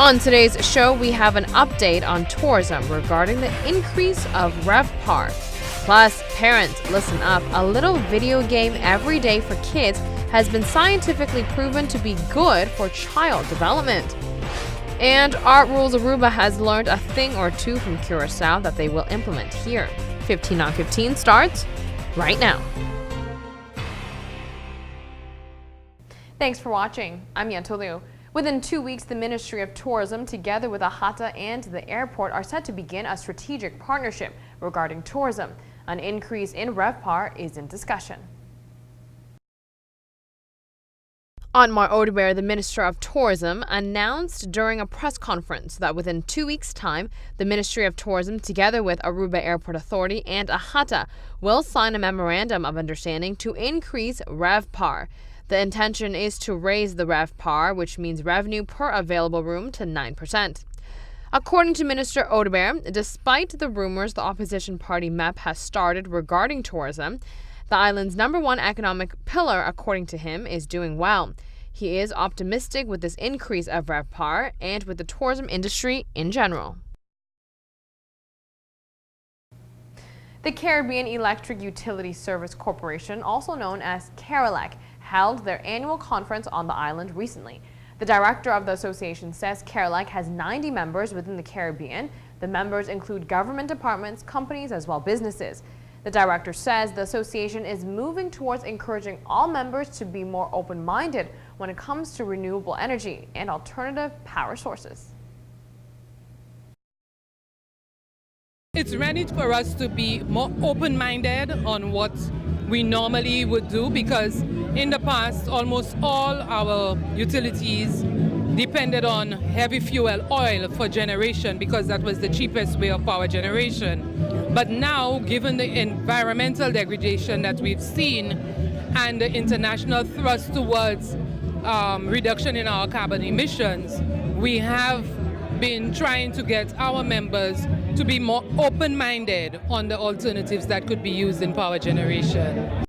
On today's show, we have an update on tourism regarding the increase of RevPAR. Plus, parents, listen up. A little video game every day for kids has been scientifically proven to be good for child development. And Art Rules Aruba has learned a thing or two from Curacao that they will implement here. 15 on 15 starts right now. Thanks for watching. I'm Yentl Lieuw. Within 2 weeks, the Ministry of Tourism, together with AHATA and the airport, are set to begin a strategic partnership regarding tourism. An increase in RevPAR is in discussion. Otmar Odeberg, the Minister of Tourism, announced during a press conference that within 2 weeks' time, the Ministry of Tourism, together with Aruba Airport Authority and AHATA, will sign a memorandum of understanding to increase RevPAR. The intention is to raise the RevPAR, which means revenue per available room, to 9%. According to Minister Odeberg, despite the rumors the opposition party MEP has started regarding tourism, the island's #1 economic pillar, according to him, is doing well. He is optimistic with this increase of RevPAR and with the tourism industry in general. The Caribbean Electric Utility Service Corporation, also known as CARELEC, held their annual conference on the island recently. The director of the association says CARELEC has 90 members within the Caribbean. The members include government departments, companies, as well businesses. The director says the association is moving towards encouraging all members to be more open-minded when it comes to renewable energy and alternative power sources. It's ready for us to be more open-minded on what we normally would do, because in the past almost all our utilities depended on heavy fuel oil for generation because that was the cheapest way of power generation. But now, given the environmental degradation that we've seen and the international thrust towards reduction in our carbon emissions, we have been trying to get our members to be more open-minded on the alternatives that could be used in power generation.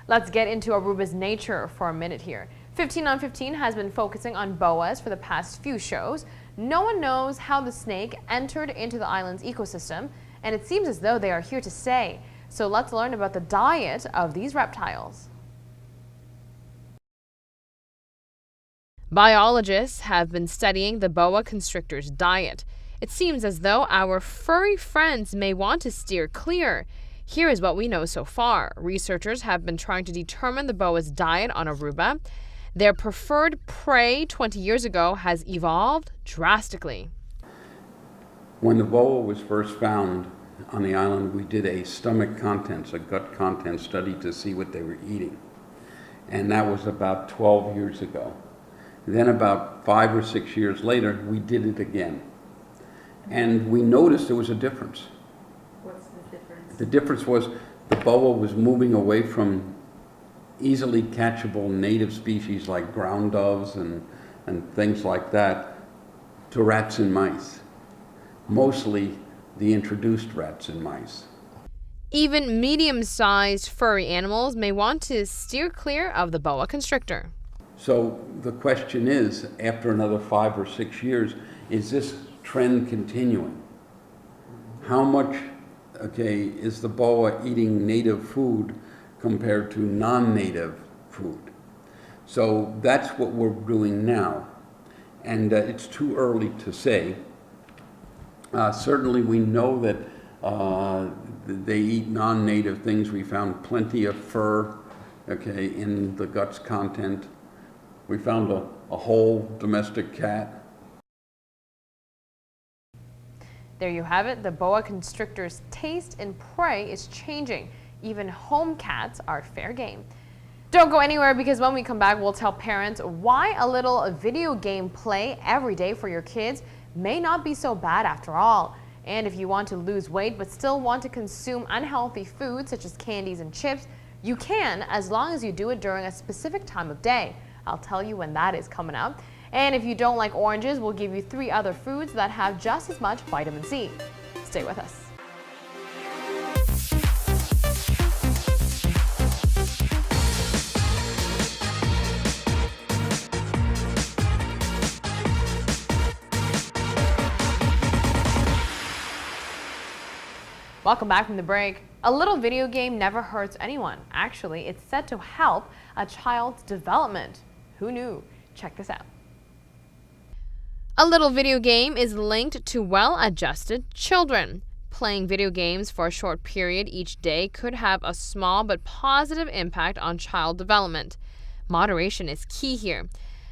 Let's get into Aruba's nature for a minute here. 15 on 15 has been focusing on boas for the past few shows. No one knows how the snake entered into the island's ecosystem, and it seems as though they are here to stay. So let's learn about the diet of these reptiles. Biologists have been studying the boa constrictor's diet. It seems as though our furry friends may want to steer clear. Here is what we know so far. Researchers have been trying to determine the boa's diet on Aruba. Their preferred prey 20 years ago has evolved drastically. When the boa was first found on the island, we did a stomach contents, a gut contents study to see what they were eating. And that was about 12 years ago. Then about 5 or 6 years later, we did it again. And we noticed there was a difference. What's the difference? The difference was the boa was moving away from easily catchable native species like ground doves and things like that to rats and mice. Mostly the introduced rats and mice. Even medium-sized furry animals may want to steer clear of the boa constrictor. So the question is, after another 5 or 6 years, is this trend continuing? How much, is the boa eating native food compared to non-native food? So that's what we're doing now. And it's too early to say. Certainly we know that they eat non-native things. We found plenty of fur, in the guts content. We found a whole domestic cat. There you have it. The boa constrictor's taste in prey is changing. Even home cats are fair game. Don't go anywhere, because when we come back, we'll tell parents why a little video game play every day for your kids may not be so bad after all. And if you want to lose weight but still want to consume unhealthy foods such as candies and chips, you can, as long as you do it during a specific time of day. I'll tell you when that is coming up. And if you don't like oranges, we'll give you 3 other foods that have just as much vitamin C. Stay with us. Welcome back from the break. A little video game never hurts anyone. Actually, it's said to help a child's development. Who knew? Check this out. A little video game is linked to well-adjusted children. Playing video games for a short period each day could have a small but positive impact on child development. Moderation is key here.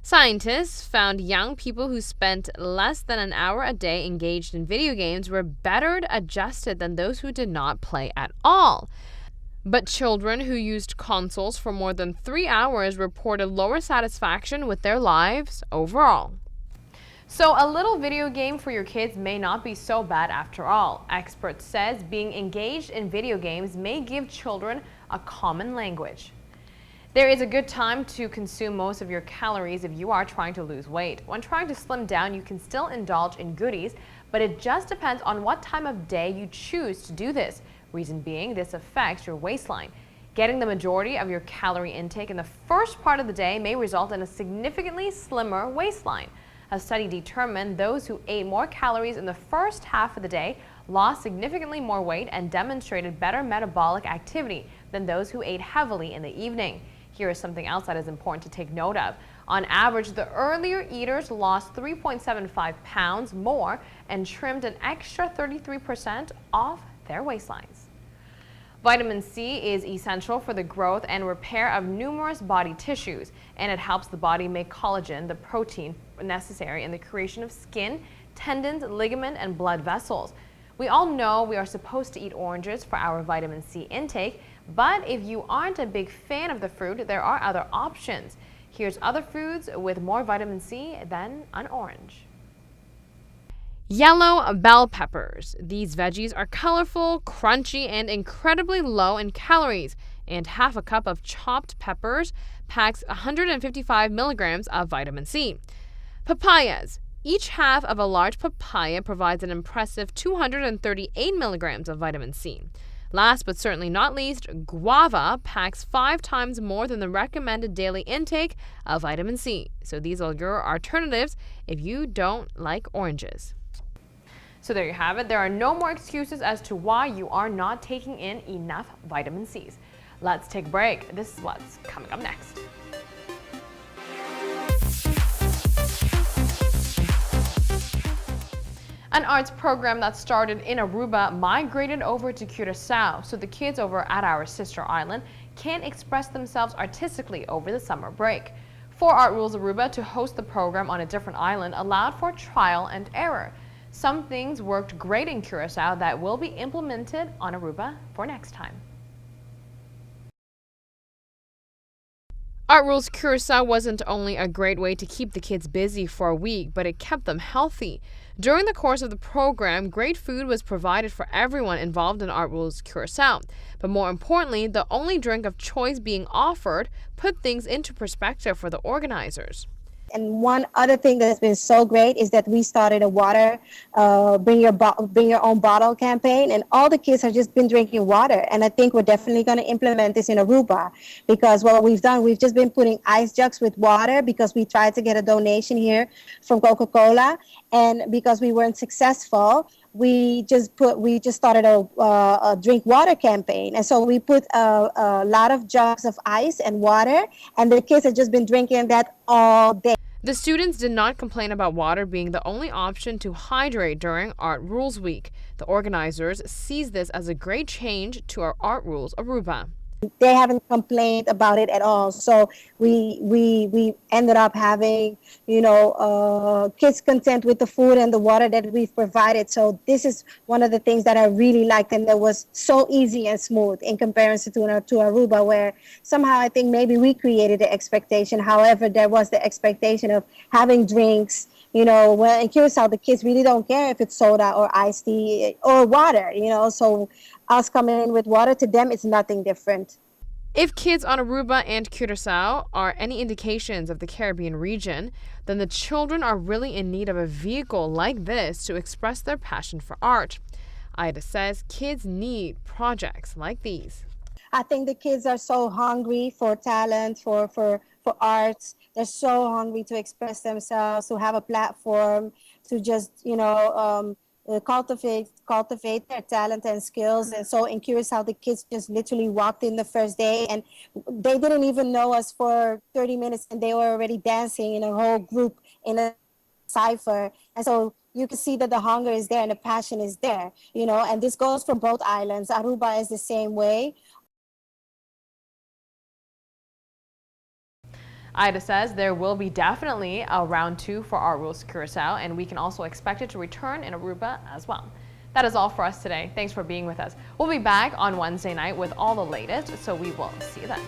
Scientists found young people who spent less than an hour a day engaged in video games were better adjusted than those who did not play at all. But children who used consoles for more than 3 hours reported lower satisfaction with their lives overall. So a little video game for your kids may not be so bad after all. Experts says being engaged in video games may give children a common language. There is a good time to consume most of your calories if you are trying to lose weight. When trying to slim down, you can still indulge in goodies, but it just depends on what time of day you choose to do this. Reason being, this affects your waistline. Getting the majority of your calorie intake in the first part of the day may result in a significantly slimmer waistline. A study determined those who ate more calories in the first half of the day lost significantly more weight and demonstrated better metabolic activity than those who ate heavily in the evening. Here is something else that is important to take note of. On average, the earlier eaters lost 3.75 pounds more and trimmed an extra 33% off their waistlines. Vitamin C is essential for the growth and repair of numerous body tissues, and it helps the body make collagen, the protein necessary in the creation of skin, tendons, ligament, and blood vessels. We all know we are supposed to eat oranges for our vitamin C intake, but if you aren't a big fan of the fruit, there are other options. Here's other foods with more vitamin C than an orange. Yellow bell peppers. These veggies are colorful, crunchy, and incredibly low in calories, and half a cup of chopped peppers packs 155 milligrams of vitamin C. Papayas. Each half of a large papaya provides an impressive 238 milligrams of vitamin C. Last but certainly not least, guava packs 5 times more than the recommended daily intake of vitamin C. So these are your alternatives if you don't like oranges. So there you have it. There are no more excuses as to why you are not taking in enough vitamin C's. Let's take a break. This is what's coming up next. An arts program that started in Aruba migrated over to Curacao, so the kids over at our sister island can express themselves artistically over the summer break. For Art Rules Aruba to host the program on a different island allowed for trial and error. Some things worked great in Curacao that will be implemented on Aruba for next time. Art Rules Curacao wasn't only a great way to keep the kids busy for a week, but it kept them healthy. During the course of the program, great food was provided for everyone involved in Art Rules Curacao. But more importantly, the only drink of choice being offered put things into perspective for the organizers. And one other thing that's been so great is that we started a water, bring your own bottle campaign, and all the kids have just been drinking water. And I think we're definitely going to implement this in Aruba, because what we've done, we've just been putting ice jugs with water because we tried to get a donation here from Coca-Cola, and because we weren't successful, we just started a drink water campaign. And so we put a lot of jugs of ice and water, and the kids have just been drinking that all day. The students did not complain about water being the only option to hydrate during Art Rules Week. The organizers sees this as a great change to our Art Rules Aruba. They haven't complained about it at all. So we ended up having, kids content with the food and the water that we've provided. So this is one of the things that I really liked, and that was so easy and smooth in comparison to Aruba, where somehow I think maybe we created the expectation. However, there was the expectation of having drinks. Well, in Curacao, the kids really don't care if it's soda or iced tea or water, so us coming in with water, to them, it's nothing different. If kids on Aruba and Curacao are any indications of the Caribbean region, then the children are really in need of a vehicle like this to express their passion for art. Ida says kids need projects like these. I think the kids are so hungry for talent, for arts. They're so hungry to express themselves, to have a platform, to just, cultivate their talent and skills. And so in Curacao, the kids just literally walked in the first day, and they didn't even know us for 30 minutes, and they were already dancing in a whole group in a cipher. And so you can see that the hunger is there and the passion is there, and this goes for both islands. Aruba is the same way. Ida says there will be definitely a round 2 for our rules Curacao, and we can also expect it to return in Aruba as well. That is all for us today. Thanks for being with us. We'll be back on Wednesday night with all the latest, so we will see you then.